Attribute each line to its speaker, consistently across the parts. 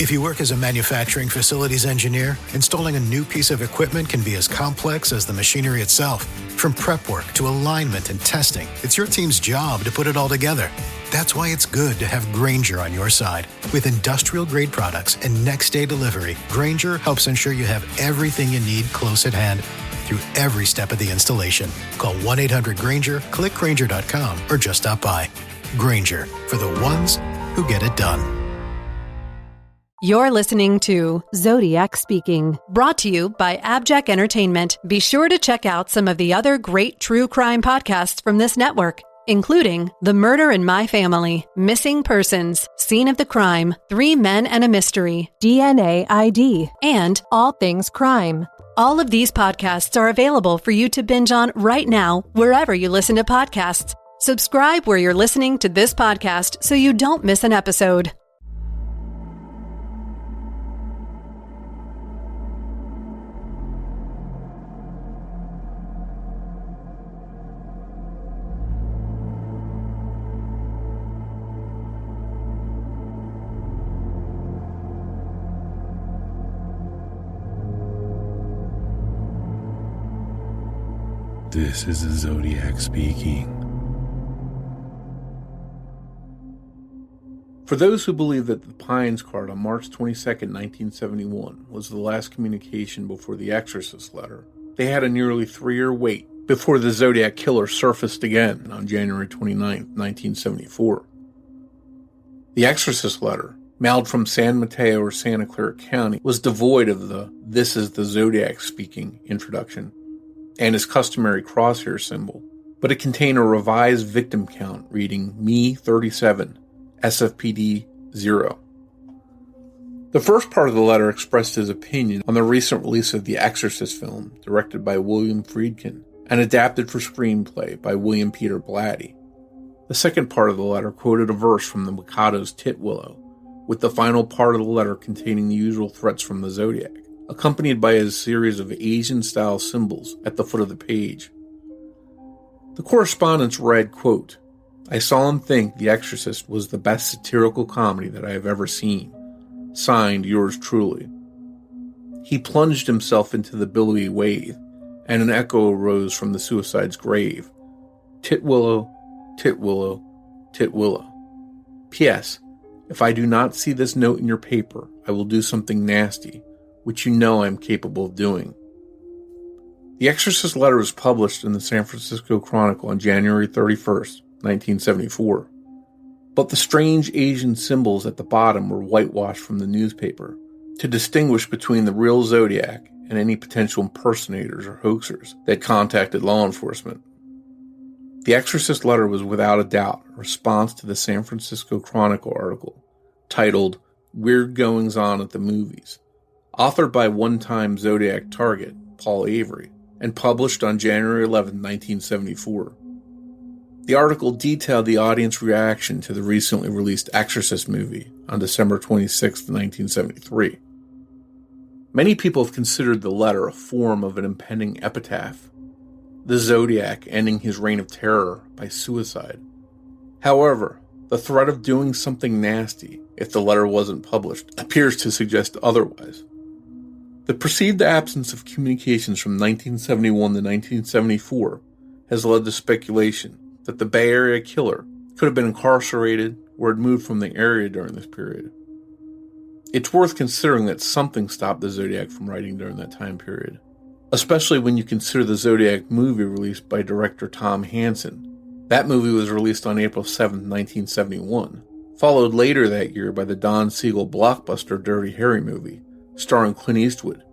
Speaker 1: If you work as a manufacturing facilities engineer, installing a new piece of equipment can be as complex as the machinery itself. From prep work to alignment and testing, it's your team's job to put it all together. That's why it's good to have Grainger on your side. With industrial-grade products and next-day delivery, Grainger helps ensure you have everything you need close at hand through every step of the installation. Call 1-800-GRAINGER, click Grainger.com, or just stop by. Grainger, for the ones who get it done.
Speaker 2: You're listening to Zodiac Speaking, brought to you by AbJack Entertainment. Be sure to check out some of the other great true crime podcasts from this network, including The Murder in My Family, Missing Persons, Scene of the Crime, 3 Men and a Mystery, DNA ID, and All Things Crime. All of these podcasts are available for you to binge on right now, wherever you listen to podcasts. Subscribe where you're listening to this podcast so you don't miss an episode.
Speaker 3: This is the Zodiac Speaking. For those who believe that the Pines card on March 22, 1971 was the last communication before the Exorcist letter, they had a nearly 3-year wait before the Zodiac Killer surfaced again on January 29, 1974. The Exorcist letter, mailed from San Mateo or Santa Clara County, was devoid of the "This is the Zodiac Speaking" introduction and his customary crosshair symbol, but it contained a revised victim count reading Me 37, SFPD 0. The first part of the letter expressed his opinion on the recent release of the Exorcist film, directed by William Friedkin and adapted for screenplay by William Peter Blatty. The second part of the letter quoted a verse from the Mikado's Titwillow, with the final part of the letter containing the usual threats from the Zodiac, accompanied by a series of Asian-style symbols at the foot of the page. The correspondence read, quote, "I saw and think The Exorcist was the best satirical comedy that I have ever seen. Signed, yours truly." He plunged himself into the billowy wave, and an echo arose from the suicide's grave. Titwillow, Titwillow, Titwillow. P.S. If I do not see this note in your paper, I will do something nasty, which you know I am capable of doing. The Exorcist letter was published in the San Francisco Chronicle on January 31st, 1974. But the strange Asian symbols at the bottom were whitewashed from the newspaper to distinguish between the real Zodiac and any potential impersonators or hoaxers that contacted law enforcement. The Exorcist letter was without a doubt a response to the San Francisco Chronicle article titled Weird Goings On at the Movies, authored by one-time Zodiac target Paul Avery, and published on January 11, 1974. The article detailed the audience reaction to the recently released Exorcist movie on December 26, 1973. Many people have considered the letter a form of an impending epitaph, the Zodiac ending his reign of terror by suicide. However, the threat of doing something nasty, if the letter wasn't published, appears to suggest otherwise. The perceived absence of communications from 1971 to 1974 has led to speculation that the Bay Area killer could have been incarcerated or had moved from the area during this period. It's worth considering that something stopped the Zodiac from writing during that time period, especially when you consider the Zodiac movie released by director Tom Hansen. That movie was released on April 7, 1971, followed later that year by the Don Siegel blockbuster Dirty Harry movie, starring Clint Eastwood,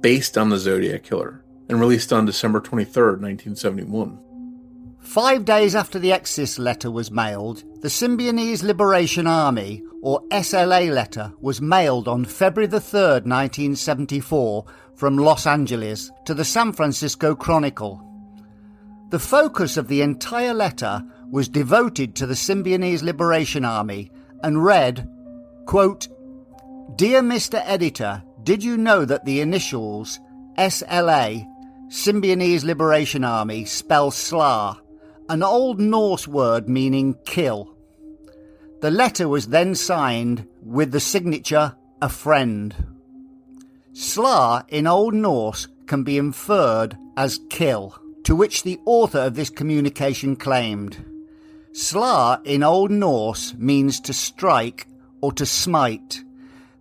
Speaker 3: based on the Zodiac Killer, and released on December 23, 1971.
Speaker 4: 5 days after the Exorcist letter was mailed, the Symbionese Liberation Army, or SLA letter, was mailed on February the 3rd, 1974, from Los Angeles to the San Francisco Chronicle. The focus of the entire letter was devoted to the Symbionese Liberation Army and read, quote, "Dear Mr. Editor, did you know that the initials SLA, Symbionese Liberation Army, spell Sla, an Old Norse word meaning kill? The letter was then signed with the signature a friend. Sla in Old Norse can be inferred as kill, to which the author of this communication claimed. Sla in Old Norse means to strike or to smite.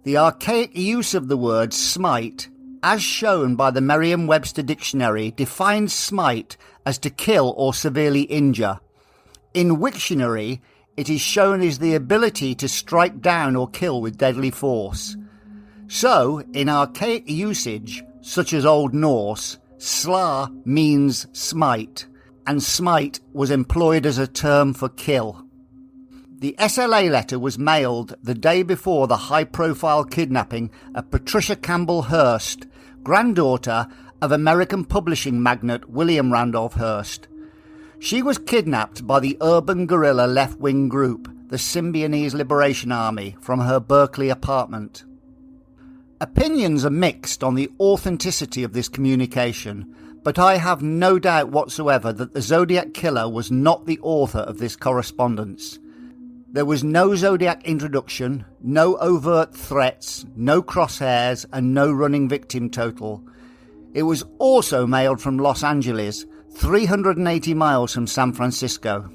Speaker 4: The archaic use of the word smite, as shown by the Merriam-Webster dictionary, defines smite as to kill or severely injure. In Wiktionary, it is shown as the ability to strike down or kill with deadly force. So, in archaic usage, such as Old Norse, sla means smite, and smite was employed as a term for kill. The SLA letter was mailed the day before the high-profile kidnapping of Patricia Campbell Hearst, granddaughter of American publishing magnate William Randolph Hearst. She was kidnapped by the urban guerrilla left-wing group, the Symbionese Liberation Army, from her Berkeley apartment. Opinions are mixed on the authenticity of this communication, but I have no doubt whatsoever that the Zodiac Killer was not the author of this correspondence. There was no Zodiac introduction, no overt threats, no crosshairs, and no running victim total. It was also mailed from Los Angeles, 380 miles from San Francisco.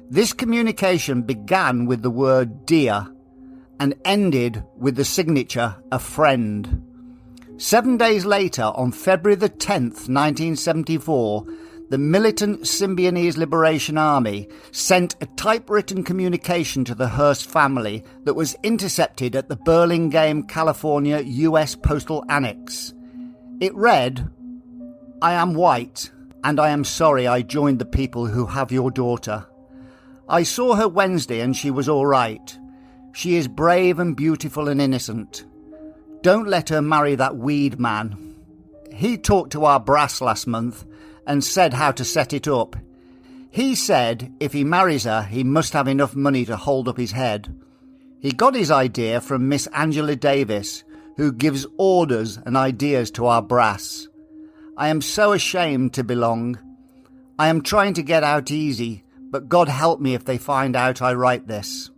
Speaker 4: This communication began with the word dear and ended with the signature a friend. 7 days later, on February the 10th, 1974, the militant Symbionese Liberation Army sent a typewritten communication to the Hearst family that was intercepted at the Burlingame, California, U.S. Postal Annex. It read, "I am white, and I am sorry I joined the people who have your daughter. I saw her Wednesday and she was all right. She is brave and beautiful and innocent. Don't let her marry that weed man. He talked to our brass last month and said how to set it up. He said if he marries her, he must have enough money to hold up his head. He got his idea from Miss Angela Davis, who gives orders and ideas to our brass. I am so ashamed to belong. I am trying to get out easy, but God help me if they find out I write this.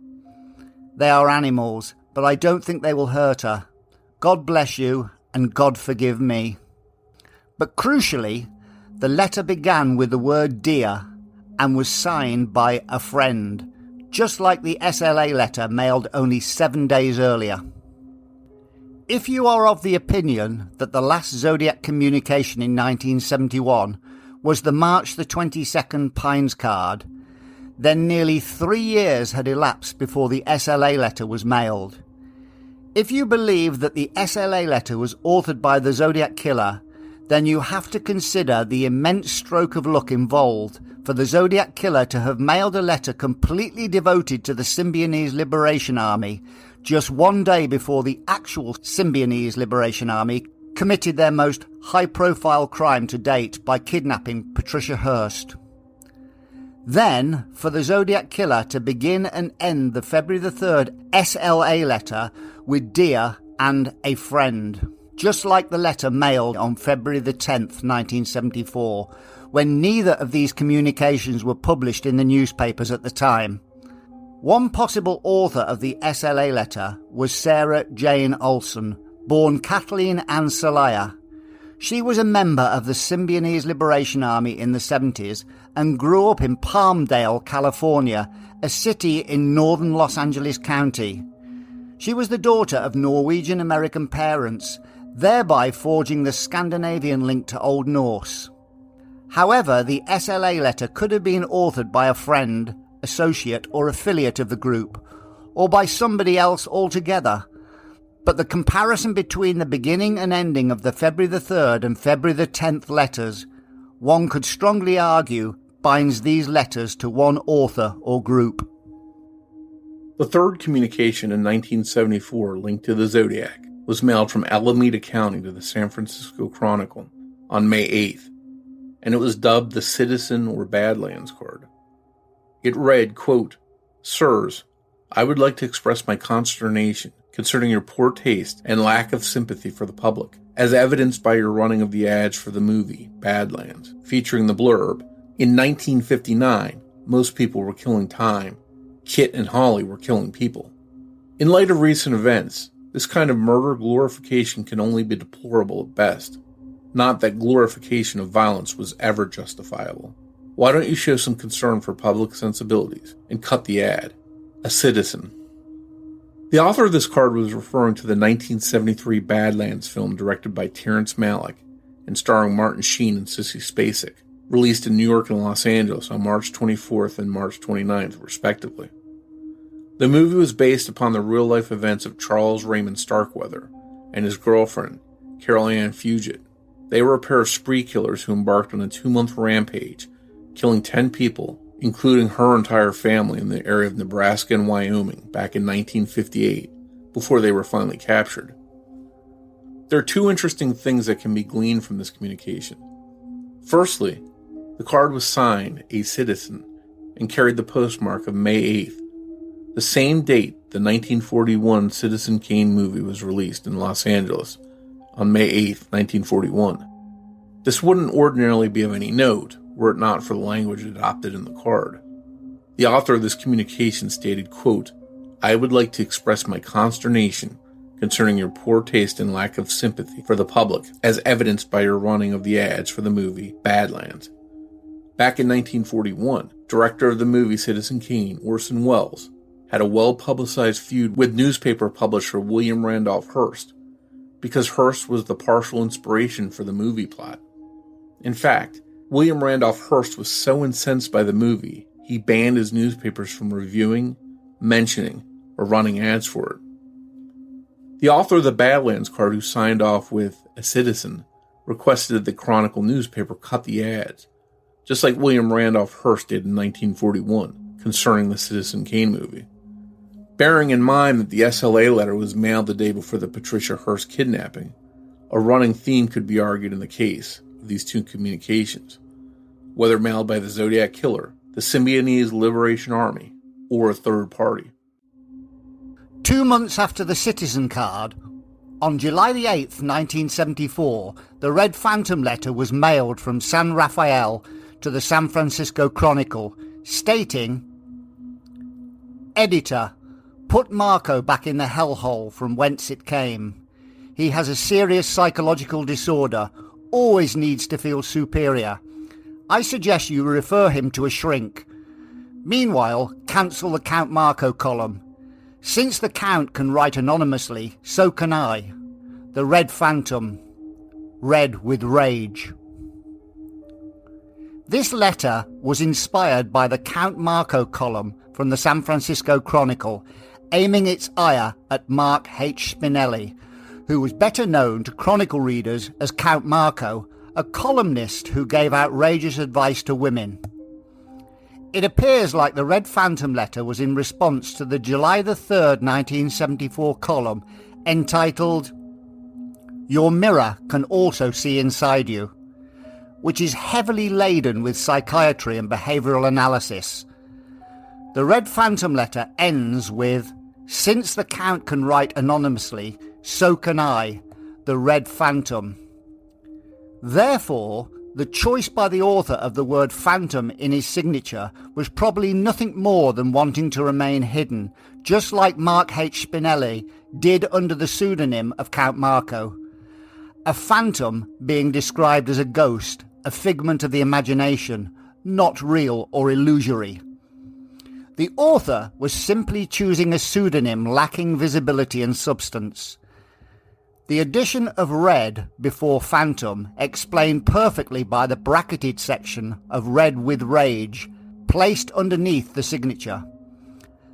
Speaker 4: They are animals, but I don't think they will hurt her. God bless you, and God forgive me." But crucially, the letter began with the word dear and was signed by a friend, just like the SLA letter mailed only 7 days earlier. If you are of the opinion that the last Zodiac communication in 1971 was the March the 22nd Pines card, then nearly 3 years had elapsed before the SLA letter was mailed. If you believe that the SLA letter was authored by the Zodiac Killer, then you have to consider the immense stroke of luck involved for the Zodiac Killer to have mailed a letter completely devoted to the Symbionese Liberation Army just 1 day before the actual Symbionese Liberation Army committed their most high-profile crime to date by kidnapping Patricia Hearst. Then, for the Zodiac Killer to begin and end the February the 3rd SLA letter with dear and a friend, just like the letter mailed on February the 10th, 1974, when neither of these communications were published in the newspapers at the time. One possible author of the SLA letter was Sarah Jane Olson, born Kathleen Ann Celaya. She was a member of the Symbionese Liberation Army in the 70s and grew up in Palmdale, California, a city in northern Los Angeles County. She was the daughter of Norwegian-American parents, thereby forging the Scandinavian link to Old Norse. However, the SLA letter could have been authored by a friend, associate or affiliate of the group, or by somebody else altogether. But the comparison between the beginning and ending of the February the 3rd and February the 10th letters, one could strongly argue, binds these letters to one author or group.
Speaker 3: The third communication in 1974 linked to the Zodiac was mailed from Alameda County to the San Francisco Chronicle on May 8th, and it was dubbed the Citizen or Badlands card. It read, quote, "Sirs, I would like to express my consternation concerning your poor taste and lack of sympathy for the public, as evidenced by your running of the ads for the movie Badlands, featuring the blurb, in 1959, most people were killing time. Kit and Holly were killing people. In light of recent events, This kind of murder glorification can only be deplorable at best. Not that glorification of violence was ever justifiable. Why don't you show some concern for public sensibilities and cut the ad? A citizen. The author of this card was referring to the 1973 Badlands film directed by Terrence Malick and starring Martin Sheen and Sissy Spacek, released in New York and Los Angeles on March 24th and March 29th, respectively. The movie was based upon the real-life events of Charles Raymond Starkweather and his girlfriend, Carol Ann Fugit. They were a pair of spree killers who embarked on a 2-month rampage, killing 10 people, including her entire family in the area of Nebraska and Wyoming back in 1958, before they were finally captured. There are two interesting things that can be gleaned from this communication. Firstly, the card was signed A Citizen and carried the postmark of May 8th, the same date the 1941 Citizen Kane movie was released in Los Angeles on May 8th, 1941. This wouldn't ordinarily be of any note, were it not for the language adopted in the card. The author of this communication stated, quote, "I would like to express my consternation concerning your poor taste and lack of sympathy for the public, as evidenced by your running of the ads for the movie Badlands." Back in 1941, director of the movie Citizen Kane, Orson Welles, had a well-publicized feud with newspaper publisher William Randolph Hearst, because Hearst was the partial inspiration for the movie plot. In fact, William Randolph Hearst was so incensed by the movie, he banned his newspapers from reviewing, mentioning, or running ads for it. The author of the Badlands card, who signed off with A Citizen, requested that the Chronicle newspaper cut the ads, just like William Randolph Hearst did in 1941, concerning the Citizen Kane movie. Bearing in mind that the SLA letter was mailed the day before the Patricia Hearst kidnapping, a running theme could be argued in the case of these two communications, whether mailed by the Zodiac Killer, the Symbionese Liberation Army, or a third party.
Speaker 4: 2 months after the Citizen card, on July the 8th, 1974, the Red Phantom letter was mailed from San Rafael to the San Francisco Chronicle, stating, "Editor, put Marco back in the hellhole from whence it came. He has a serious psychological disorder, always needs to feel superior. I suggest you refer him to a shrink. Meanwhile, cancel the Count Marco column. Since the Count can write anonymously, so can I. The Red Phantom. Red with rage." This letter was inspired by the Count Marco column from the San Francisco Chronicle, aiming its ire at Mark H. Spinelli, who was better known to Chronicle readers as Count Marco, a columnist who gave outrageous advice to women. It appears like the Red Phantom letter was in response to the July the 3rd, 1974 column entitled "Your Mirror Can Also See Inside You," which is heavily laden with psychiatry and behavioural analysis. The Red Phantom letter ends with, "Since the Count can write anonymously, so can I, the Red Phantom." Therefore, the choice by the author of the word phantom in his signature was probably nothing more than wanting to remain hidden, just like Mark H. Spinelli did under the pseudonym of Count Marco. A phantom being described as a ghost, a figment of the imagination, not real or illusory. The author was simply choosing a pseudonym lacking visibility and substance. The addition of red before phantom explained perfectly by the bracketed section of red with rage placed underneath the signature.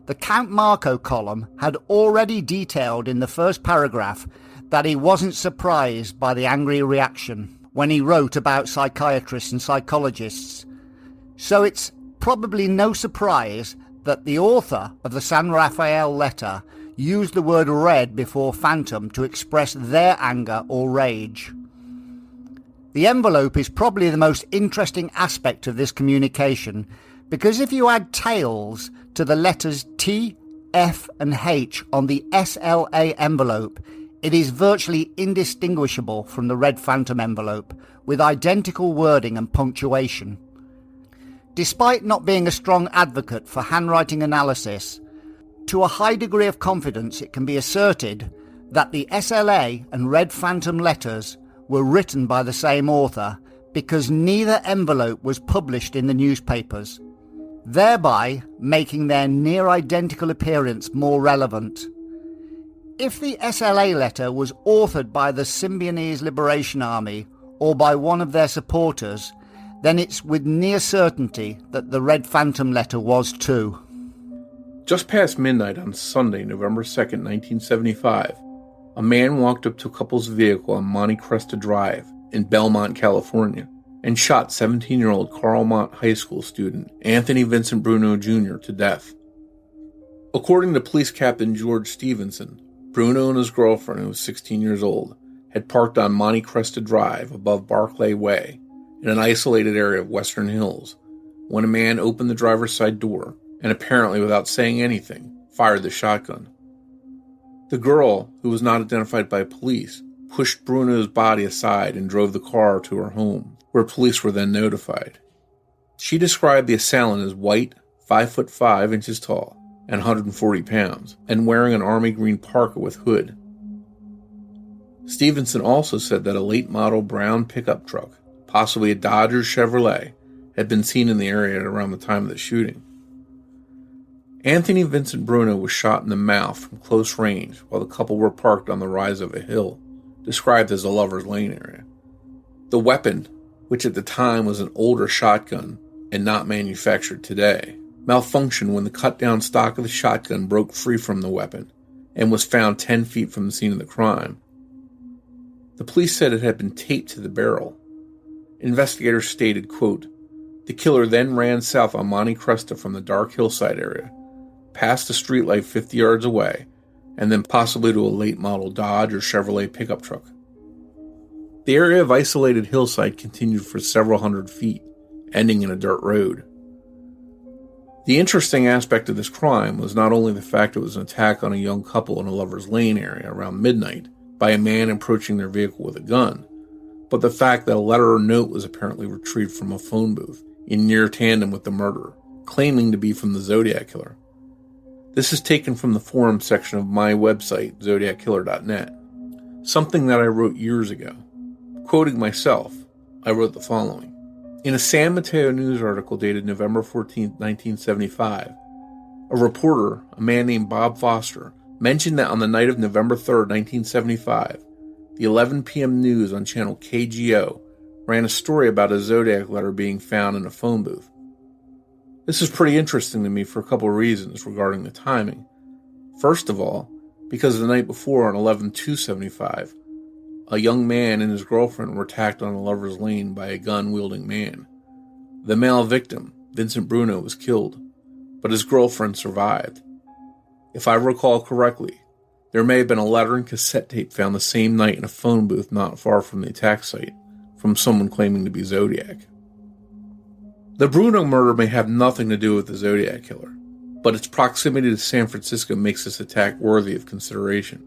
Speaker 4: The Count Marco column had already detailed in the first paragraph that he wasn't surprised by the angry reaction when he wrote about psychiatrists and psychologists. So it's probably no surprise that the author of the San Rafael letter used the word red before phantom to express their anger or rage. The envelope is probably the most interesting aspect of this communication, because if you add tails to the letters T, F and H on the SLA envelope, it is virtually indistinguishable from the Red Phantom envelope, with identical wording and punctuation. Despite not being a strong advocate for handwriting analysis, to a high degree of confidence it can be asserted that the SLA and Red Phantom letters were written by the same author because neither envelope was published in the newspapers, thereby making their near-identical appearance more relevant. If the SLA letter was authored by the Symbionese Liberation Army or by one of their supporters, then it's with near certainty that the Red Phantom letter was too.
Speaker 3: Just past midnight on Sunday, November 2nd, 1975, a man walked up to a couple's vehicle on Monte Cresta Drive in Belmont, California, and shot 17-year-old Carlmont High School student Anthony Vincent Bruno Jr. to death. According to Police Captain George Stevenson, Bruno and his girlfriend, who was 16 years old, had parked on Monte Cresta Drive above Barclay Way in an isolated area of Western Hills when a man opened the driver's side door and, apparently without saying anything, fired the shotgun. The girl, who was not identified by police, pushed Bruno's body aside and drove the car to her home, where police were then notified. She described the assailant as white, 5'5" inches tall, and 140 pounds, and wearing an army green parka with hood. Stevenson also said that a late model brown pickup truck, possibly a Dodge or Chevrolet, had been seen in the area around the time of the shooting. Anthony Vincent Bruno was shot in the mouth from close range while the couple were parked on the rise of a hill, described as the Lover's Lane area. The weapon, which at the time was an older shotgun and not manufactured today, malfunctioned when the cut-down stock of the shotgun broke free from the weapon and was found 10 feet from the scene of the crime. The police said it had been taped to the barrel. Investigators stated, quote, "The killer then ran south on Monte Cresta from the dark hillside area, past the streetlight 50 yards away, and then possibly to a late-model Dodge or Chevrolet pickup truck." The area of isolated hillside continued for several hundred feet, ending in a dirt road. The interesting aspect of this crime was not only the fact it was an attack on a young couple in a Lover's Lane area around midnight by a man approaching their vehicle with a gun, but the fact that a letter or note was apparently retrieved from a phone booth in near tandem with the murder, claiming to be from the Zodiac Killer. This is taken from the forum section of my website, zodiackiller.net, something that I wrote years ago. Quoting myself, I wrote the following. In a San Mateo News article dated November 14, 1975, a reporter, a man named Bob Foster, mentioned that on the night of November 3, 1975, the 11 p.m. news on channel KGO ran a story about a Zodiac letter being found in a phone booth. This is pretty interesting to me for a couple of reasons regarding the timing. First of all, because the night before on 11/2/75, a young man and his girlfriend were attacked on a Lover's Lane by a gun-wielding man. The male victim, Vincent Bruno, was killed, but his girlfriend survived. If I recall correctly, there may have been a letter and cassette tape found the same night in a phone booth not far from the attack site, from someone claiming to be Zodiac. The Bruno murder may have nothing to do with the Zodiac Killer, but its proximity to San Francisco makes this attack worthy of consideration.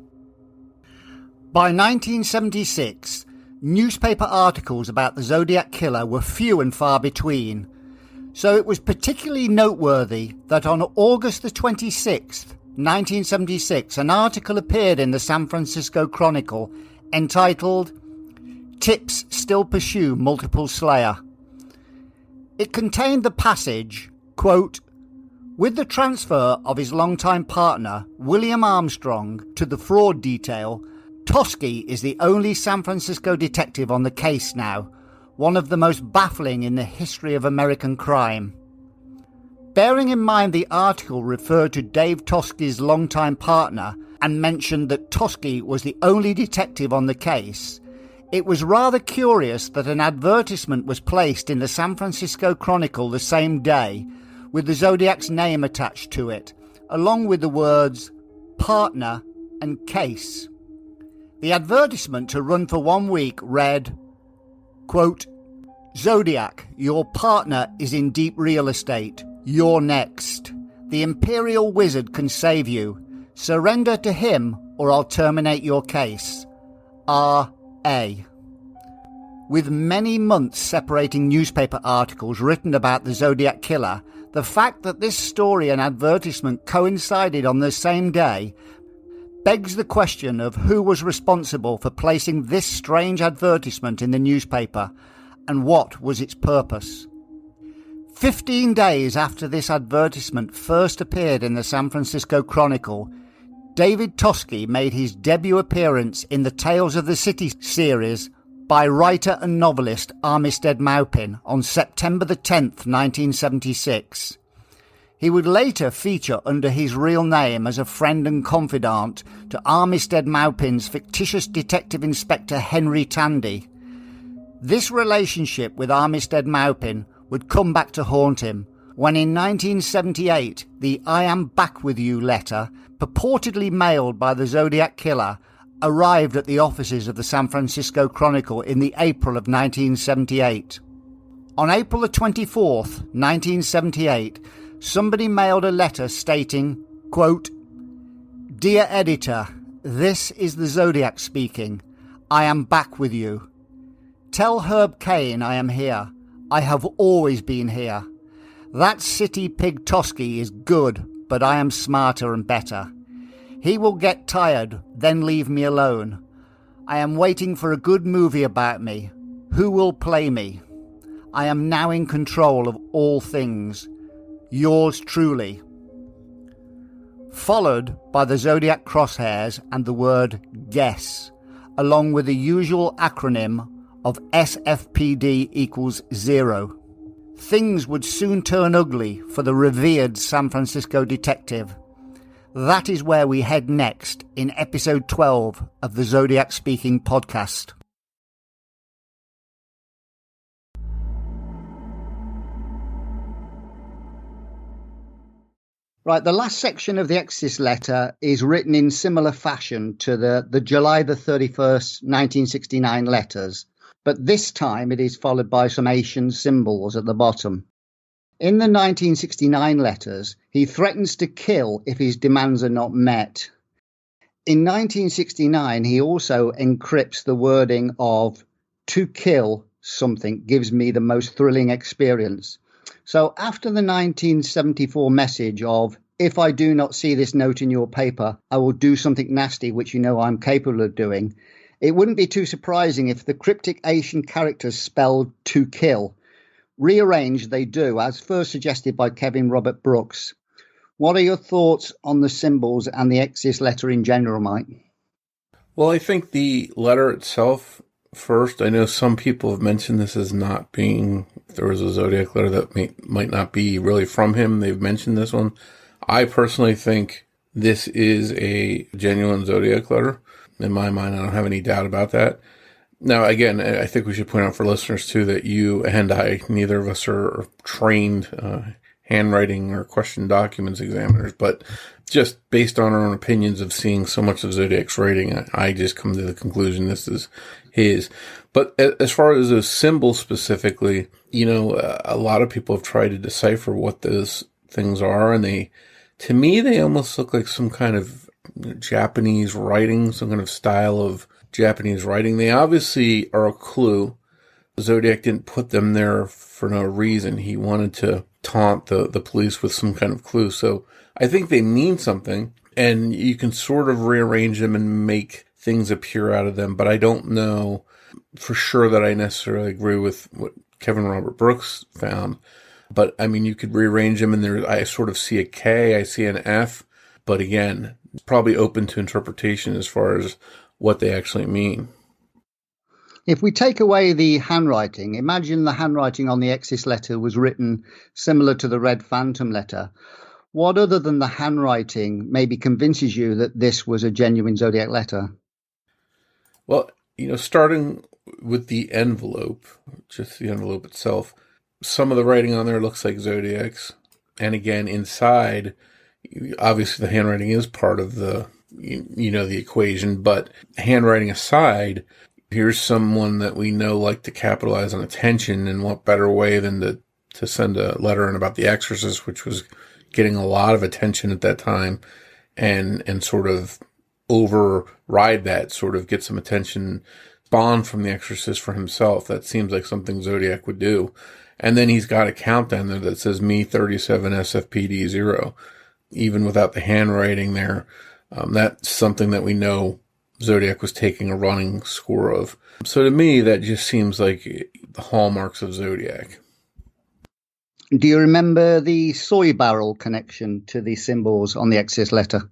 Speaker 4: By 1976, newspaper articles about the Zodiac Killer were few and far between, so it was particularly noteworthy that on August the 26th, 1976, an article appeared in the San Francisco Chronicle entitled, "Tips Still Pursue Multiple Slayer." It contained the passage, quote, "With the transfer of his longtime partner, William Armstrong, to the fraud detail, Toschi is the only San Francisco detective on the case now, one of the most baffling in the history of American crime." Bearing in mind the article referred to Dave Toschi's longtime partner and mentioned that Toschi was the only detective on the case, it was rather curious that an advertisement was placed in the San Francisco Chronicle the same day with the Zodiac's name attached to it, along with the words "partner" and "case." The advertisement, to run for 1 week, read, quote, "Zodiac, your partner is in deep real estate. You're next. The Imperial Wizard can save you. Surrender to him or I'll terminate your case. R.A." With many months separating newspaper articles written about the Zodiac Killer, the fact that this story and advertisement coincided on the same day begs the question of who was responsible for placing this strange advertisement in the newspaper and what was its purpose. 15 days after this advertisement first appeared in the San Francisco Chronicle, David Toschi made his debut appearance in the Tales of the City series by writer and novelist Armistead Maupin on September the 10th, 1976. He would later feature under his real name as a friend and confidant to Armistead Maupin's fictitious detective inspector Henry Tandy. This relationship with Armistead Maupin would come back to haunt him when in 1978 the "I am back with you" letter, purportedly mailed by the Zodiac Killer, arrived at the offices of the San Francisco Chronicle in the April of 1978. On April the 24th, 1978, somebody mailed a letter stating, quote, "Dear Editor, this is the Zodiac speaking. I am back with you. Tell Herb Cain I am here. I have always been here. That city pig Toschi is good, but I am smarter and better. He will get tired, then leave me alone. I am waiting for a good movie about me. Who will play me? I am now in control of all things. Yours truly." Followed by the Zodiac crosshairs and the word guess, along with the usual acronym of SFPD equals 0. Things would soon turn ugly for the revered San Francisco detective. That is where we head next in episode 12 of the Zodiac Speaking podcast. Right, the last section of the Exorcist letter is written in similar fashion to the July the 31st, 1969 letters, but this time it is followed by some Asian symbols at the bottom. In the 1969 letters, he threatens to kill if his demands are not met. In 1969, he also encrypts the wording of "to kill something gives me the most thrilling experience." So after the 1974 message of "if I do not see this note in your paper, I will do something nasty which you know I'm capable of doing," it wouldn't be too surprising if the cryptic Asian characters spelled "to kill." Rearranged, they do, as first suggested by Kevin Robert Brooks. What are your thoughts on the symbols and the Exorcist letter in general, Mike?
Speaker 3: Well, I think the letter itself, first, I know some people have mentioned this as not being, if there was a Zodiac letter that might not be really from him, they've mentioned this one. I personally think this is a genuine Zodiac letter. In my mind, I don't have any doubt about that. Now, again, I think we should point out for listeners, too, that you and I, neither of us are trained handwriting or question documents examiners, but just based on our own opinions of seeing so much of Zodiac's writing, I just come to the conclusion this is his. But as far as those symbols specifically, you know, a lot of people have tried to decipher what those things are, and to me, they almost look like some kind of Japanese writing, some kind of style of Japanese writing. They obviously are a clue. Zodiac didn't put them there for no reason. He wanted to taunt the police with some kind of clue. So I think they mean something, and you can sort of rearrange them and make things appear out of them. But I don't know for sure that I necessarily agree with what Kevin Robert Brooks found. But I mean, you could rearrange them, and I sort of see a K, I see an F. But again, it's probably open to interpretation as far as what they actually mean.
Speaker 4: If we take away the handwriting, imagine the handwriting on the Exorcist letter was written similar to the Red Phantom letter. What other than the handwriting maybe convinces you that this was a genuine Zodiac letter?
Speaker 3: Well, you know, starting with the envelope, just the envelope itself, some of the writing on there looks like Zodiac's. And again, inside, obviously the handwriting is part of the the equation, but handwriting aside, here's someone that we know like to capitalize on attention, and what better way than to send a letter in about The Exorcist, which was getting a lot of attention at that time, and sort of override that, sort of get some attention, spawn from The Exorcist for himself. That seems like something Zodiac would do. And then he's got a countdown there that says me 37 SFPD 0. Even without the handwriting there, That's something that we know Zodiac was taking a running score of. So to me, that just seems like the hallmarks of Zodiac.
Speaker 4: Do you remember the soy barrel connection to the symbols on the Exodus letter?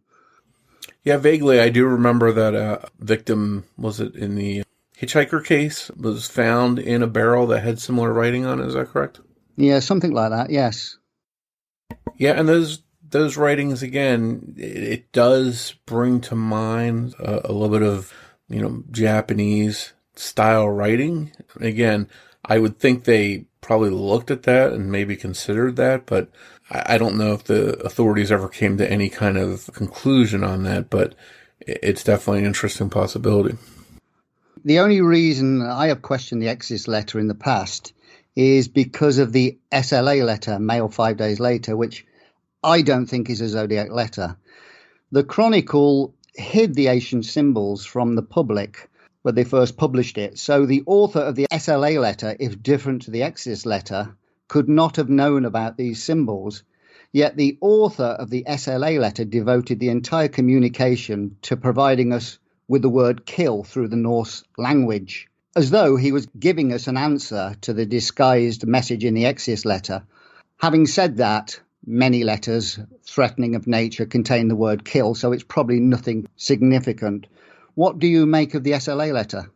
Speaker 3: Yeah, vaguely. I do remember that a victim, was it in the hitchhiker case, was found in a barrel that had similar writing on it. Is that correct?
Speaker 4: Yeah, something like that, yes.
Speaker 3: Yeah, and those writings, again, it does bring to mind a little bit of, Japanese style writing. Again, I would think they probably looked at that and maybe considered that, but I don't know if the authorities ever came to any kind of conclusion on that, but it's definitely an interesting possibility.
Speaker 4: The only reason I have questioned the Exodus letter in the past is because of the SLA letter, mailed 5 days later, which I don't think is a Zodiac letter. The Chronicle hid the ancient symbols from the public when they first published it. So the author of the SLA letter, if different to the Exodus letter, could not have known about these symbols. Yet the author of the SLA letter devoted the entire communication to providing us with the word kill through the Norse language, as though he was giving us an answer to the disguised message in the Exodus letter. Having said that, many letters threatening of nature contain the word kill, so it's probably nothing significant. What do you make of the SLA letter?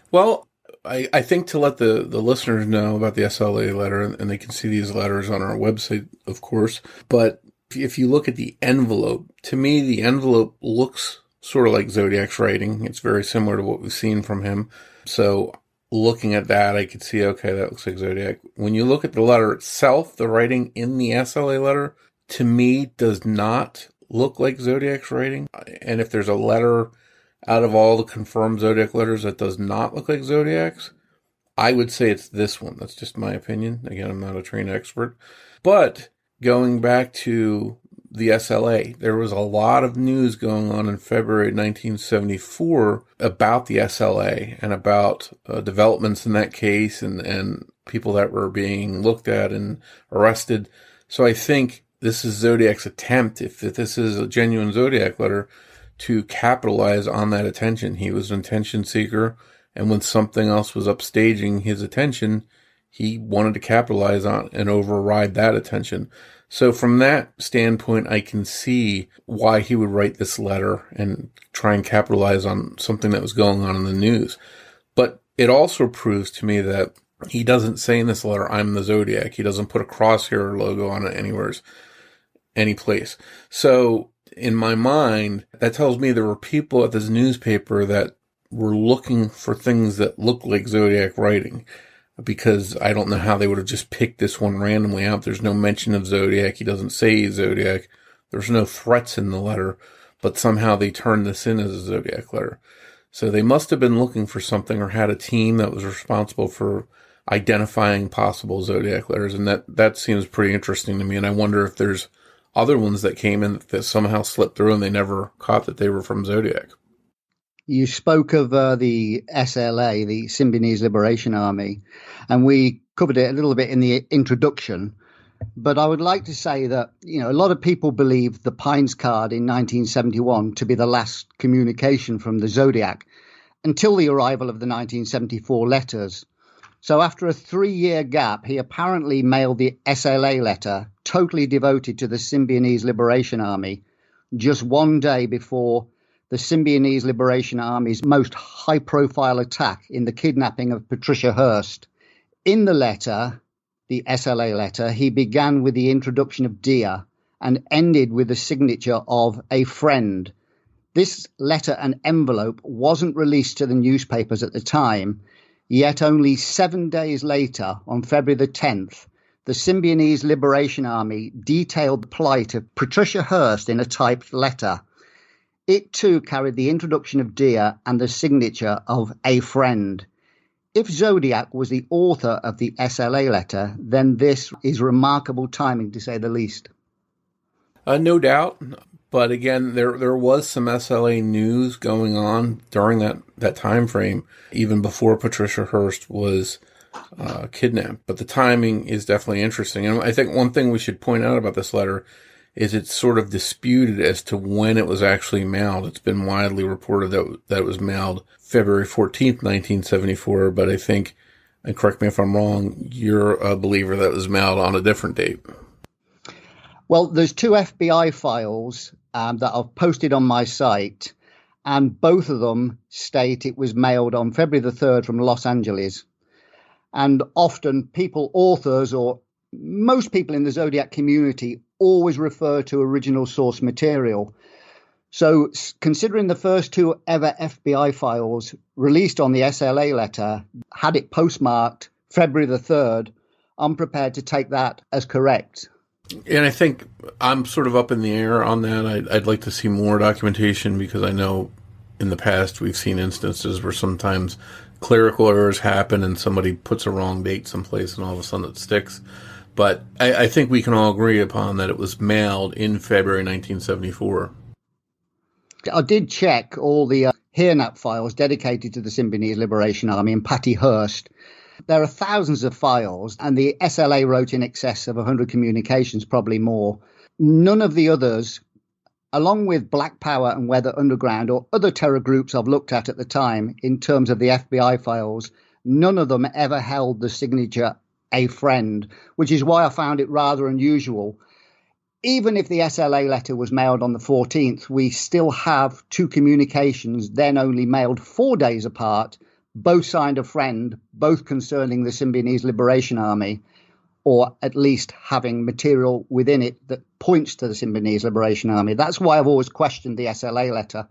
Speaker 3: Well, I think to let the listeners know about the SLA letter, and they can see these letters on our website, of course, but if you look at the envelope, to me, the envelope looks sort of like Zodiac's writing. It's very similar to what we've seen from him. So looking at that, I could see, okay, that looks like Zodiac. When you look at the letter itself, the writing in the SLA letter, to me, does not look like Zodiac's writing. And if there's a letter out of all the confirmed Zodiac letters that does not look like Zodiac's, I would say it's this one. That's just my opinion. Again, I'm not a trained expert. But going back to the SLA, there was a lot of news going on in February 1974 about the SLA and about developments in that case and people that were being looked at and arrested. So I think this is Zodiac's attempt, if this is a genuine Zodiac letter, to capitalize on that attention. He was an attention seeker, and when something else was upstaging his attention, he wanted to capitalize on and override that attention. So from that standpoint, I can see why he would write this letter and try and capitalize on something that was going on in the news. But it also proves to me that he doesn't say in this letter, I'm the Zodiac. He doesn't put a crosshair logo on it anywhere, any place. So in my mind, that tells me there were people at this newspaper that were looking for things that look like Zodiac writing, because I don't know how they would have just picked this one randomly out. There's no mention of Zodiac. He doesn't say Zodiac. There's no threats in the letter, but somehow they turned this in as a Zodiac letter. So they must have been looking for something or had a team that was responsible for identifying possible Zodiac letters. And that seems pretty interesting to me. And I wonder if there's other ones that came in that somehow slipped through and they never caught that they were from Zodiac.
Speaker 4: You spoke of the SLA, the Symbionese Liberation Army, and we covered it a little bit in the introduction. But I would like to say that, a lot of people believe the Pines card in 1971 to be the last communication from the Zodiac until the arrival of the 1974 letters. So after a 3-year gap, he apparently mailed the SLA letter, totally devoted to the Symbionese Liberation Army, just one day before the Symbionese Liberation Army's most high-profile attack in the kidnapping of Patricia Hearst. In the letter, the SLA letter, he began with the introduction of Dear and ended with the signature of a friend. This letter and envelope wasn't released to the newspapers at the time, yet only 7 days later, on February the 10th, the Symbionese Liberation Army detailed the plight of Patricia Hearst in a typed letter. It too carried the introduction of Dear and the signature of a friend. If Zodiac was the author of the SLA letter, then this is remarkable timing, to say the least.
Speaker 3: No doubt. But again, there was some SLA news going on during that time frame, even before Patricia Hearst was kidnapped. But the timing is definitely interesting. And I think one thing we should point out about this letter is it's sort of disputed as to when it was actually mailed. It's been widely reported that it was mailed February 14th, 1974, but I think, and correct me if I'm wrong, you're a believer that it was mailed on a different date.
Speaker 4: Well, there's two FBI files that I've posted on my site, and both of them state it was mailed on February the 3rd from Los Angeles. And often authors, or most people in the Zodiac community, always refer to original source material. So considering the first two ever FBI files released on the SLA letter had it postmarked February the 3rd, I'm prepared to take that as correct.
Speaker 3: And I think I'm sort of up in the air on that. I'd like to see more documentation, because I know in the past we've seen instances where sometimes clerical errors happen and somebody puts a wrong date someplace and all of a sudden it sticks. But I think we can all agree upon that it was mailed in February 1974.
Speaker 4: I did check all the HearNap files dedicated to the Symbionese Liberation Army and Patty Hearst. There are thousands of files, and the SLA wrote in excess of 100 communications, probably more. None of the others, along with Black Power and Weather Underground or other terror groups I've looked at the time in terms of the FBI files, none of them ever held the signature "a friend," which is why I found it rather unusual. Even if the SLA letter was mailed on the 14th, we still have two communications, then only mailed 4 days apart, both signed "a friend," both concerning the Symbionese Liberation Army, or at least having material within it that points to the Symbionese Liberation Army. That's why I've always questioned the SLA letter,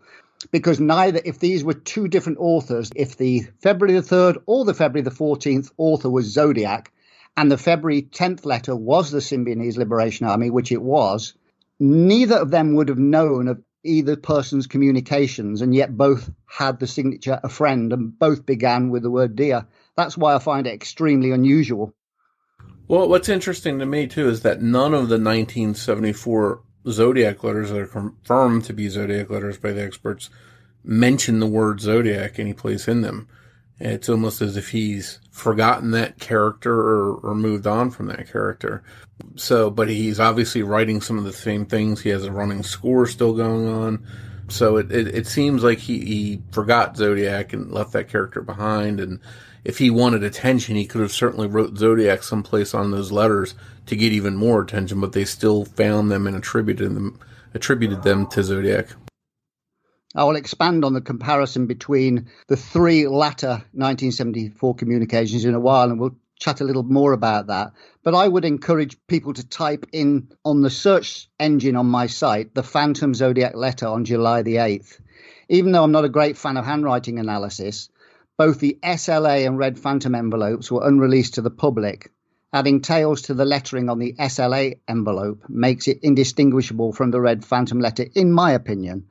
Speaker 4: because neither, if these were two different authors, if the February the 3rd or the February the 14th author was Zodiac, and the February 10th letter was the Symbionese Liberation Army, which it was, neither of them would have known of either person's communications, and yet both had the signature "a friend" and both began with the word "dear." That's why I find it extremely unusual.
Speaker 3: Well, what's interesting to me, too, is that none of the 1974 Zodiac letters that are confirmed to be Zodiac letters by the experts mention the word Zodiac anyplace in them. It's almost as if he's forgotten that character or moved on from that character. So, but he's obviously writing some of the same things. He has a running score still going on. So it seems like he forgot Zodiac and left that character behind. And if he wanted attention, he could have certainly wrote Zodiac someplace on those letters to get even more attention, but they still found them and attributed them to Zodiac.
Speaker 4: I will expand on the comparison between the three latter 1974 communications in a while, and we'll chat a little more about that. But I would encourage people to type in on the search engine on my site the Phantom Zodiac letter on July the 8th. Even though I'm not a great fan of handwriting analysis, both the SLA and Red Phantom envelopes were unreleased to the public. Adding tails to the lettering on the SLA envelope makes it indistinguishable from the Red Phantom letter, in my opinion,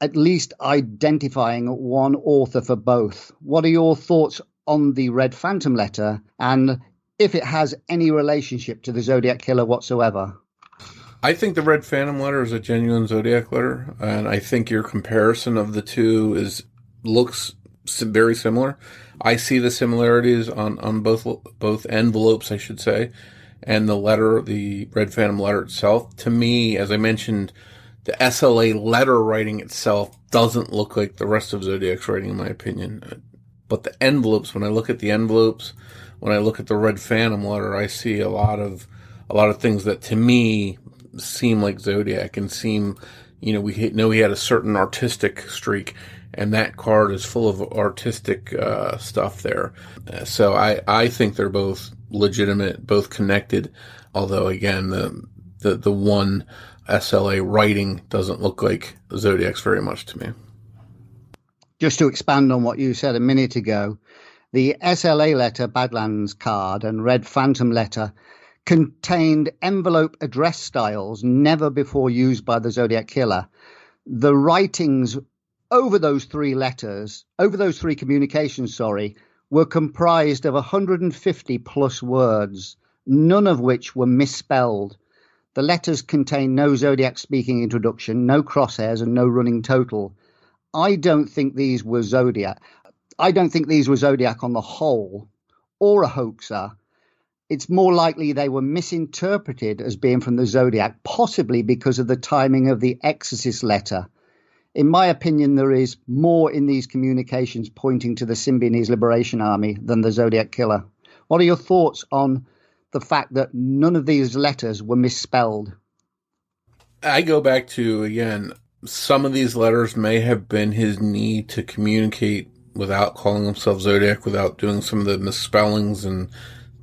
Speaker 4: at least identifying one author for both. What are your thoughts on the Red Phantom letter, and if it has any relationship to the Zodiac Killer whatsoever?
Speaker 3: I think the Red Phantom letter is a genuine Zodiac letter, and I think your comparison of the two looks very similar. I see the similarities on both envelopes, I should say, and the letter, the Red Phantom letter itself. To me, as I mentioned, the SLA letter writing itself doesn't look like the rest of Zodiac's writing, in my opinion. But the envelopes, when I look at the envelopes, when I look at the Red Phantom letter, I see a lot of things that to me seem like Zodiac and seem, we know he had a certain artistic streak, and that card is full of artistic stuff there. So I think they're both legitimate, both connected. Although again, the one SLA writing doesn't look like Zodiac's very much to me.
Speaker 4: Just to expand on what you said a minute ago, the SLA letter Badlands card and Red Phantom letter contained envelope address styles never before used by the Zodiac Killer. The writings over those three communications, were comprised of 150 plus words, none of which were misspelled. The letters contain no Zodiac speaking introduction, no crosshairs, and no running total. I don't think these were Zodiac. I don't think these were Zodiac on the whole, or a hoaxer. it's more likely they were misinterpreted as being from the Zodiac, possibly because of the timing of the Exorcist letter. In my opinion, there is more in these communications pointing to the Symbionese Liberation Army than the Zodiac Killer. What are your thoughts on the fact that none of these letters were misspelled?
Speaker 3: I go back to, again, some of these letters may have been his need to communicate without calling himself Zodiac, without doing some of the misspellings and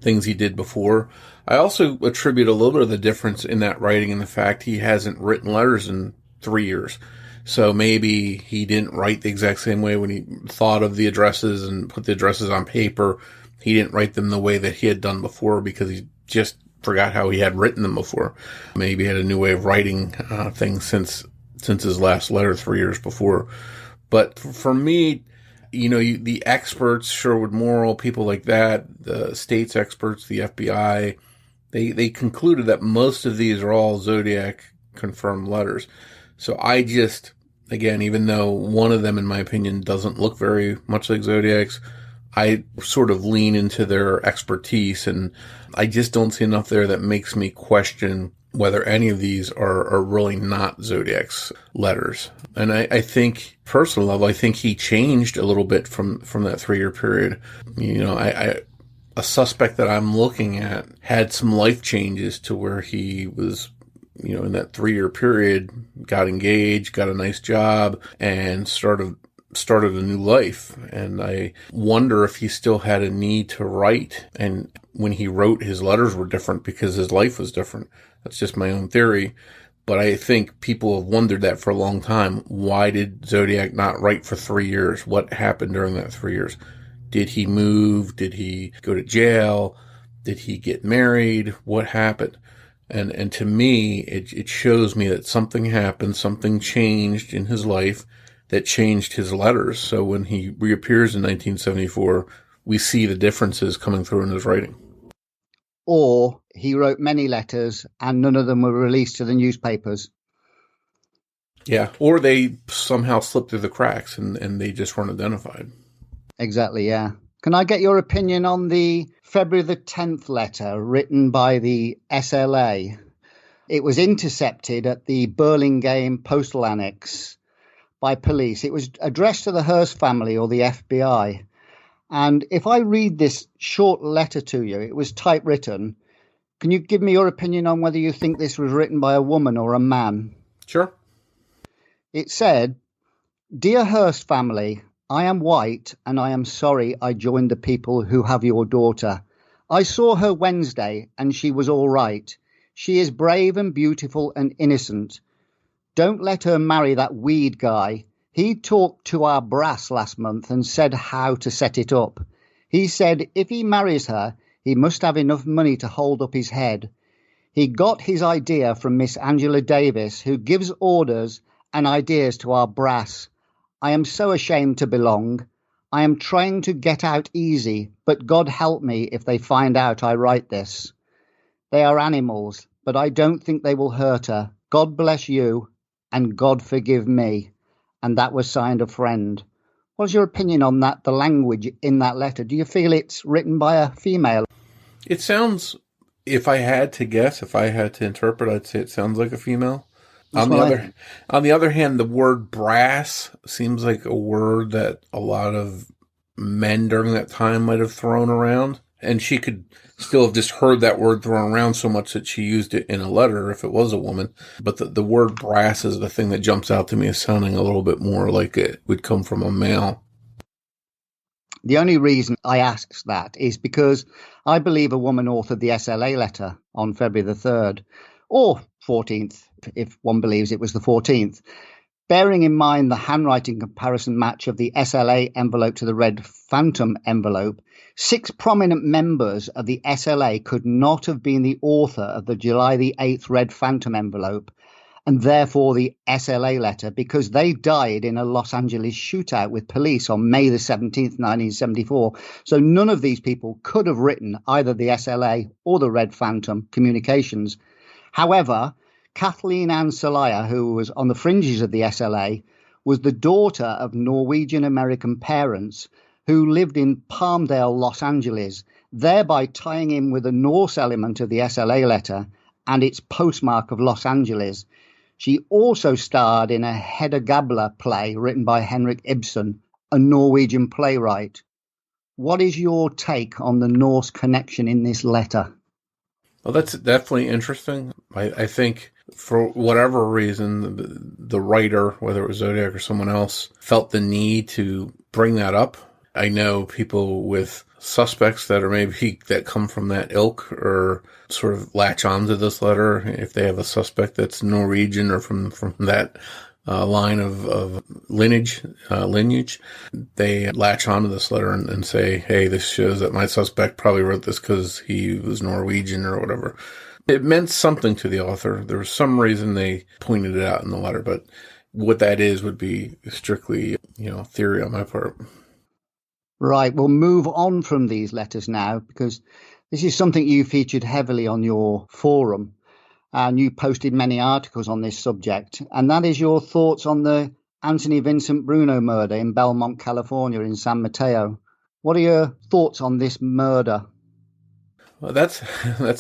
Speaker 3: things he did before. I also attribute a little bit of the difference in that writing in the fact he hasn't written letters in 3 years. So maybe he didn't write the exact same way when he thought of the addresses and put the addresses on paper. He didn't write them the way that he had done before because he just forgot how he had written them before. Maybe he had a new way of writing things since his last letter 3 years before. But for me, the experts, Sherwood Morrill, people like that, the state's experts, the FBI, they concluded that most of these are all Zodiac confirmed letters. So I just, again, even though one of them, in my opinion, doesn't look very much like Zodiac's, I sort of lean into their expertise, and I just don't see enough there that makes me question whether any of these are really not Zodiac's letters. And I think, personal level, I think he changed a little bit from that 3-year period. A suspect that I'm looking at had some life changes to where he was, in that 3-year period, got engaged, got a nice job, and started a new life. And I wonder if he still had a need to write. And when he wrote, his letters were different because his life was different. That's just my own theory. But I think people have wondered that for a long time. Why did Zodiac not write for 3 years? What happened during that 3 years? Did he move? Did he go to jail? Did he get married? What happened? And to me, it shows me that something happened, something changed in his life that changed his letters. So when he reappears in 1974, we see the differences coming through in his writing.
Speaker 4: Or he wrote many letters and none of them were released to the newspapers.
Speaker 3: Yeah, or they somehow slipped through the cracks and they just weren't identified.
Speaker 4: Exactly, yeah. Can I get your opinion on the February the 10th letter written by the SLA? It was intercepted at the Burlingame Postal Annex by police. It was addressed to the Hearst family or the FBI. And if I read this short letter to you, it was typewritten. Can you give me your opinion on whether you think this was written by a woman or a man?
Speaker 3: Sure.
Speaker 4: It said, "Dear Hearst family, I am white and I am sorry I joined the people who have your daughter. I saw her Wednesday and she was all right. She is brave and beautiful and innocent. Don't let her marry that weed guy. He talked to our brass last month and said how to set it up. He said if he marries her, he must have enough money to hold up his head. He got his idea from Miss Angela Davis, who gives orders and ideas to our brass. I am so ashamed to belong. I am trying to get out easy, but God help me if they find out I write this. They are animals, but I don't think they will hurt her. God bless you, and God forgive me." And that was signed a friend. What's your opinion on that, the language in that letter? Do you feel it's written by a female?
Speaker 3: It sounds, if I had to guess, if I had to interpret, I'd say it sounds like a female. On the other hand, the word brass seems like a word that a lot of men during that time might have thrown around. And she could still have just heard that word thrown around so much that she used it in a letter if it was a woman. But the word brass is the thing that jumps out to me as sounding a little bit more like it would come from a male.
Speaker 4: The only reason I ask that is because I believe a woman authored the SLA letter on February the 3rd, or 14th, if one believes it was the 14th. Bearing in mind the handwriting comparison match of the SLA envelope to the Red Phantom envelope, 6 prominent members of the SLA could not have been the author of the July the 8th Red Phantom envelope, and therefore the SLA letter, because they died in a Los Angeles shootout with police on May the 17th, 1974. So none of these people could have written either the SLA or the Red Phantom communications. However, Kathleen Ann Celaya, who was on the fringes of the SLA, was the daughter of Norwegian-American parents who lived in Palmdale, Los Angeles. thereby tying in with the Norse element of the SLA letter and its postmark of Los Angeles. She also starred in a Hedda Gabler play written by Henrik Ibsen, a Norwegian playwright. What is your take on the Norse connection in this letter?
Speaker 3: Well, that's definitely interesting. I think for whatever reason, the writer, whether it was Zodiac or someone else, felt the need to bring that up. I know people with suspects that are maybe that come from that ilk or sort of latch onto this letter. If they have a suspect that's Norwegian or from that line of lineage, they latch onto this letter and say, hey, this shows that my suspect probably wrote this because he was Norwegian or whatever. It meant something to the author. There was some reason they pointed it out in the letter, but what that is would be strictly, theory on my part.
Speaker 4: Right, we'll move on from these letters now because this is something you featured heavily on your forum and you posted many articles on this subject, and that is your thoughts on the Anthony Vincent Bruno murder in Belmont, California in San Mateo. What are your thoughts on this murder?
Speaker 3: Well, that's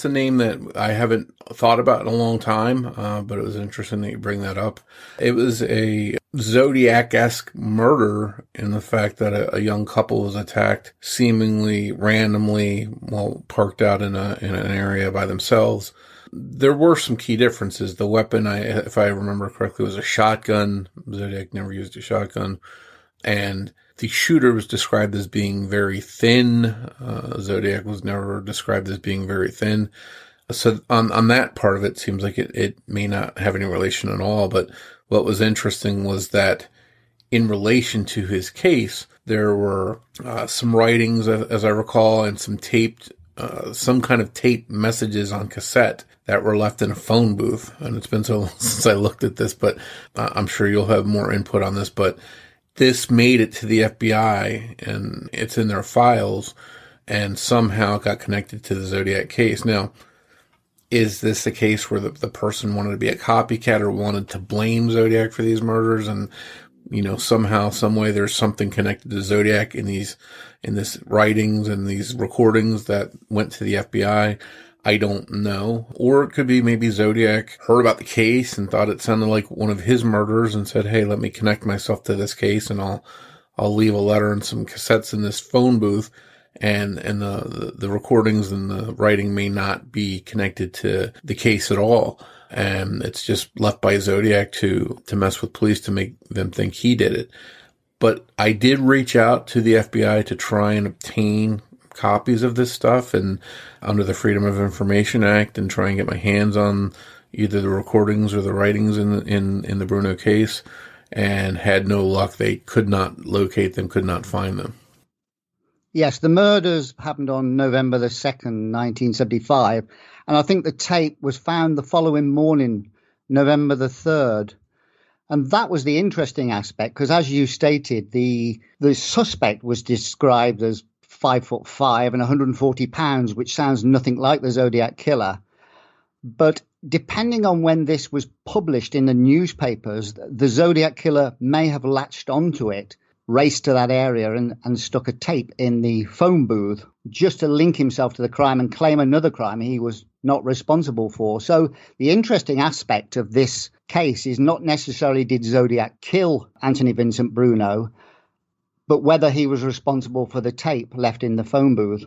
Speaker 3: a name that I haven't thought about in a long time, but it was interesting that you bring that up. It was a Zodiac-esque murder in the fact that a young couple was attacked seemingly randomly while parked out in an area by themselves. There were some key differences. The weapon, if I remember correctly, was a shotgun. Zodiac never used a shotgun. And the shooter was described as being very thin. Zodiac was never described as being very thin. So on that part of it, seems like it may not have any relation at all. But what was interesting was that in relation to his case, there were some writings, as I recall, and some kind of taped messages on cassette that were left in a phone booth. And it's been so long since I looked at this, but I'm sure you'll have more input on this. But this made it to the FBI, and it's in their files, and somehow got connected to the Zodiac case. Now, is this a case where the person wanted to be a copycat or wanted to blame Zodiac for these murders? And, somehow, some way there's something connected to Zodiac in this writings and these recordings that went to the FBI. I don't know. Or it could be maybe Zodiac heard about the case and thought it sounded like one of his murders and said, hey, let me connect myself to this case and I'll leave a letter and some cassettes in this phone booth. And the recordings and the writing may not be connected to the case at all. And it's just left by Zodiac to mess with police to make them think he did it. But I did reach out to the FBI to try and obtain copies of this stuff and under the Freedom of Information Act and try and get my hands on either the recordings or the writings in the Bruno case, and had no luck. They could not locate them, could not find them.
Speaker 4: Yes, the murders happened on November the 2nd, 1975, and I think the tape was found the following morning, November the 3rd. And that was the interesting aspect, because as you stated, the suspect was described as 5'5" and 140 pounds, which sounds nothing like the Zodiac Killer. But depending on when this was published in the newspapers, the Zodiac Killer may have latched onto it, raced to that area and stuck a tape in the phone booth just to link himself to the crime and claim another crime he was not responsible for. So the interesting aspect of this case is not necessarily did Zodiac kill Anthony Vincent Bruno, but whether he was responsible for the tape left in the phone booth.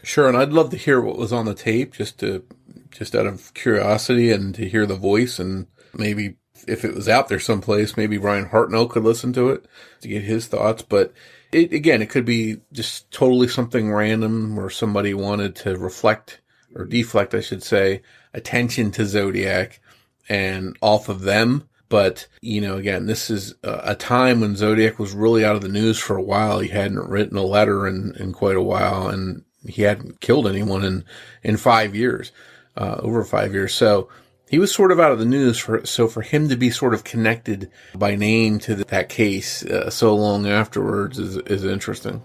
Speaker 3: Sure, and I'd love to hear what was on the tape, just out of curiosity and to hear the voice, and maybe if it was out there someplace, maybe Ryan Hartnell could listen to it to get his thoughts. But it could be just totally something random where somebody wanted to reflect or deflect, I should say, attention to Zodiac and off of them. But, again, this is a time when Zodiac was really out of the news for a while. He hadn't written a letter in quite a while, and he hadn't killed anyone in 5 years, over 5 years. So he was sort of out of the news. So for him to be sort of connected by name to that case so long afterwards is interesting.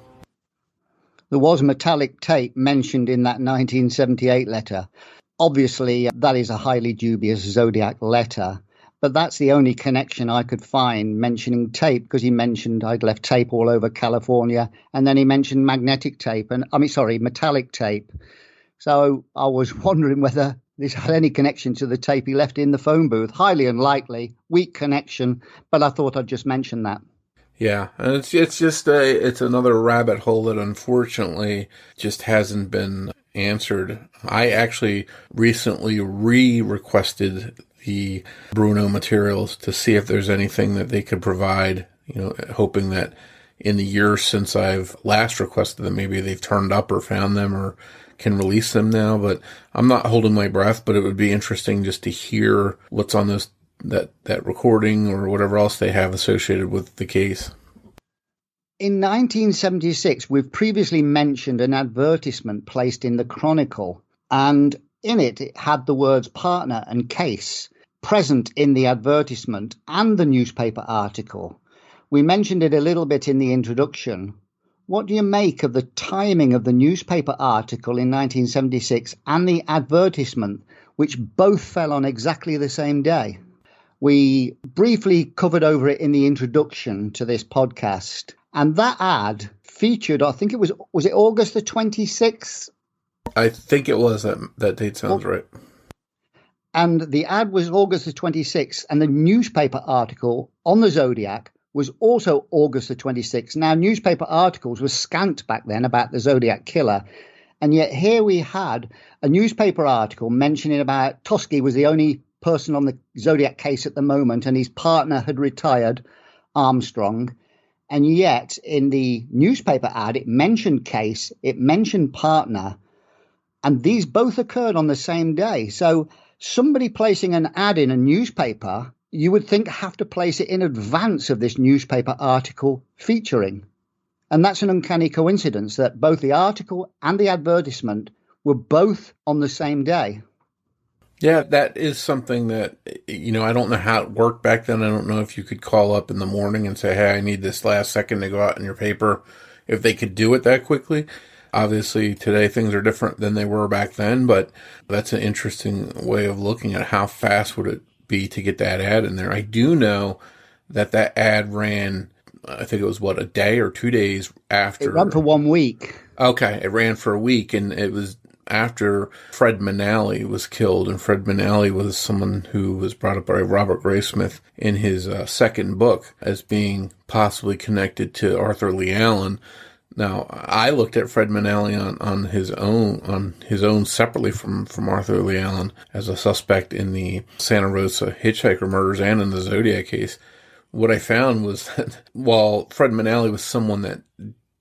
Speaker 4: There was metallic tape mentioned in that 1978 letter. Obviously, that is a highly dubious Zodiac letter. But that's the only connection I could find mentioning tape, because he mentioned I'd left tape all over California, and then he mentioned metallic tape. So I was wondering whether this had any connection to the tape he left in the phone booth. Highly unlikely, weak connection, but I thought I'd just mention that.
Speaker 3: Yeah, and it's another rabbit hole that unfortunately just hasn't been answered. I actually recently requested the Bruno materials to see if there's anything that they could provide, hoping that in the years since I've last requested them, maybe they've turned up or found them or can release them now. But I'm not holding my breath, but it would be interesting just to hear what's on that recording or whatever else they have associated with the case.
Speaker 4: In 1976, we've previously mentioned an advertisement placed in the Chronicle, and in it had the words partner and case present in the advertisement and the newspaper article. We mentioned it a little bit in the introduction. What do you make of the timing of the newspaper article in 1976 and the advertisement, which both fell on exactly the same day? We briefly covered over it in the introduction to this podcast, and that ad featured, I think it was it August the 26th?
Speaker 3: I think it was. That date sounds right.
Speaker 4: And the ad was August the 26th, and the newspaper article on the Zodiac was also August the 26th. Now, newspaper articles were scant back then about the Zodiac Killer, and yet here we had a newspaper article mentioning about Toschi was the only person on the Zodiac case at the moment, and his partner had retired, Armstrong. And yet, in the newspaper ad, it mentioned case, it mentioned partner, and these both occurred on the same day. So somebody placing an ad in a newspaper, you would think have to place it in advance of this newspaper article featuring. And that's an uncanny coincidence that both the article and the advertisement were both on the same day.
Speaker 3: Yeah, that is something that, I don't know how it worked back then. I don't know if you could call up in the morning and say, hey, I need this last second to go out in your paper, if they could do it that quickly. Obviously, today things are different than they were back then, but that's an interesting way of looking at how fast would it be to get that ad in there. I do know that ad ran, I think it was, a day or 2 days after.
Speaker 4: It ran for 1 week.
Speaker 3: Okay, it ran for a week, and it was after Fred Manally was killed. And Fred Manally was someone who was brought up by Robert Graysmith in his second book as being possibly connected to Arthur Lee Allen. Now, I looked at Fred Manally on his own separately from Arthur Lee Allen as a suspect in the Santa Rosa hitchhiker murders and in the Zodiac case. What I found was that while Fred Manally was someone that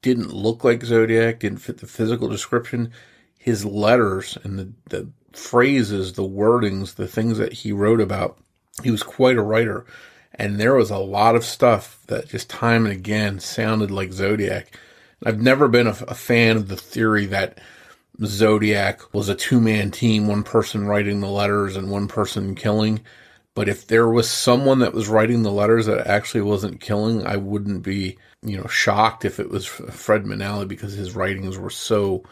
Speaker 3: didn't look like Zodiac, didn't fit the physical description, his letters and the phrases, the wordings, the things that he wrote about, he was quite a writer. And there was a lot of stuff that just time and again sounded like Zodiac. I've never been a fan of the theory that Zodiac was a two-man team, one person writing the letters and one person killing. But if there was someone that was writing the letters that actually wasn't killing, I wouldn't be, shocked if it was Fred Manally, because his writings were so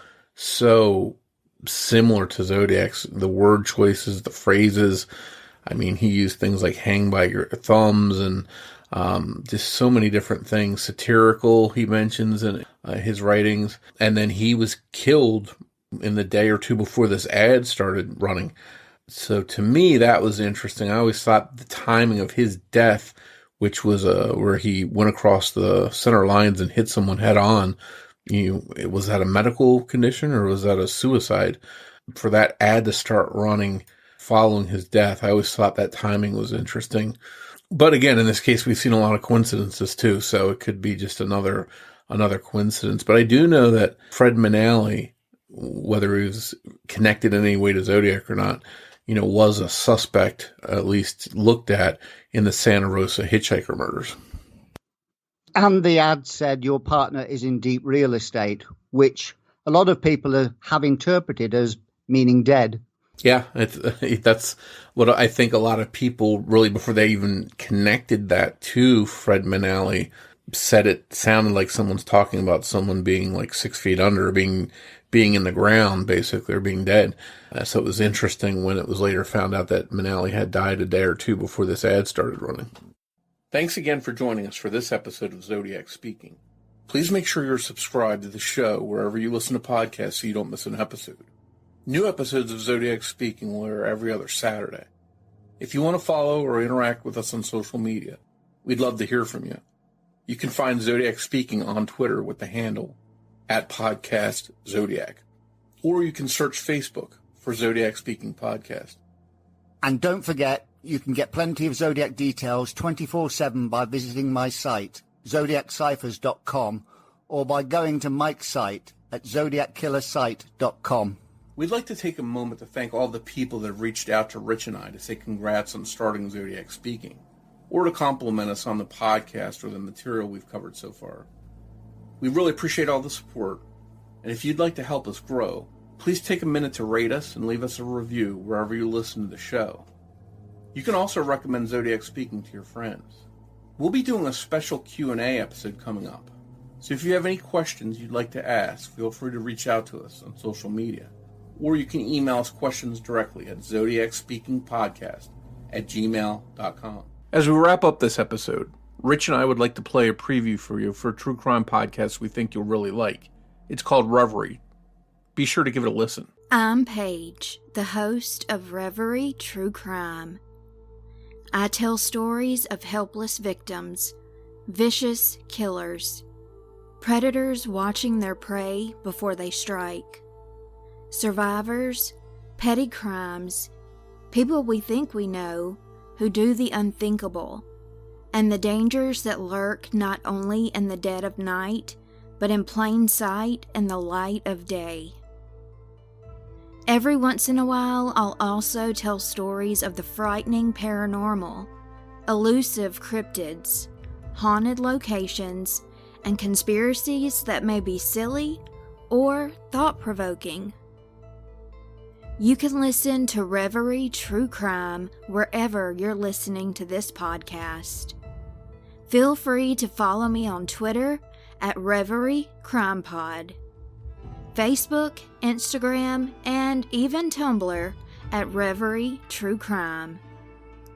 Speaker 3: similar to Zodiac's. The word choices, the phrases. I mean, he used things like hang by your thumbs and just so many different things. Satirical, he mentions in his writings. And then he was killed in the day or two before this ad started running. So to me, that was interesting. I always thought the timing of his death, which was where he went across the center lines and hit someone head on, was that a medical condition or was that a suicide? For that ad to start running following his death, I always thought that timing was interesting. But again, in this case, we've seen a lot of coincidences too, so it could be just another coincidence. But I do know that Fred Manally, whether he was connected in any way to Zodiac or not, was a suspect, at least looked at, in the Santa Rosa hitchhiker murders.
Speaker 4: And the ad said your partner is in deep real estate, which a lot of people have interpreted as meaning dead.
Speaker 3: Yeah, that's what I think a lot of people really, before they even connected that to Fred Manally, said it sounded like someone's talking about someone being like 6 feet under, being in the ground, basically, or being dead. So it was interesting when it was later found out that Manali had died a day or two before this ad started running. Thanks again for joining us for this episode of Zodiac Speaking. Please make sure you're subscribed to the show wherever you listen to podcasts so you don't miss an episode. New episodes of Zodiac Speaking will air every other Saturday. If you want to follow or interact with us on social media, we'd love to hear from you. You can find Zodiac Speaking on Twitter with the handle @PodcastZodiac. Or you can search Facebook for Zodiac Speaking Podcast.
Speaker 4: And don't forget, you can get plenty of Zodiac details 24/7 by visiting my site, zodiacciphers.com, or by going to Mike's site at zodiackillersite.com.
Speaker 3: We'd like to take a moment to thank all the people that have reached out to Rich and I to say congrats on starting Zodiac Speaking, or to compliment us on the podcast or the material we've covered so far. We really appreciate all the support, and if you'd like to help us grow, please take a minute to rate us and leave us a review wherever you listen to the show. You can also recommend Zodiac Speaking to your friends. We'll be doing a special Q&A episode coming up, so if you have any questions you'd like to ask, feel free to reach out to us on social media, or you can email us questions directly at zodiacspeakingpodcast@gmail.com. As we wrap up this episode, Rich and I would like to play a preview for you for a true crime podcast we think you'll really like. It's called Reverie. Be sure to give it a listen.
Speaker 5: I'm Paige, the host of Reverie True Crime. I tell stories of helpless victims, vicious killers, predators watching their prey before they strike, survivors, petty crimes, people we think we know who do the unthinkable, and the dangers that lurk not only in the dead of night, but in plain sight and the light of day. Every once in a while, I'll also tell stories of the frightening paranormal, elusive cryptids, haunted locations, and conspiracies that may be silly or thought-provoking. You can listen to Reverie True Crime wherever you're listening to this podcast. Feel free to follow me on Twitter at Reverie Crime Pod, Facebook, Instagram, and even Tumblr at Reverie True Crime.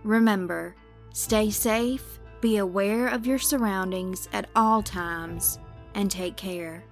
Speaker 5: Remember, stay safe, be aware of your surroundings at all times, and take care.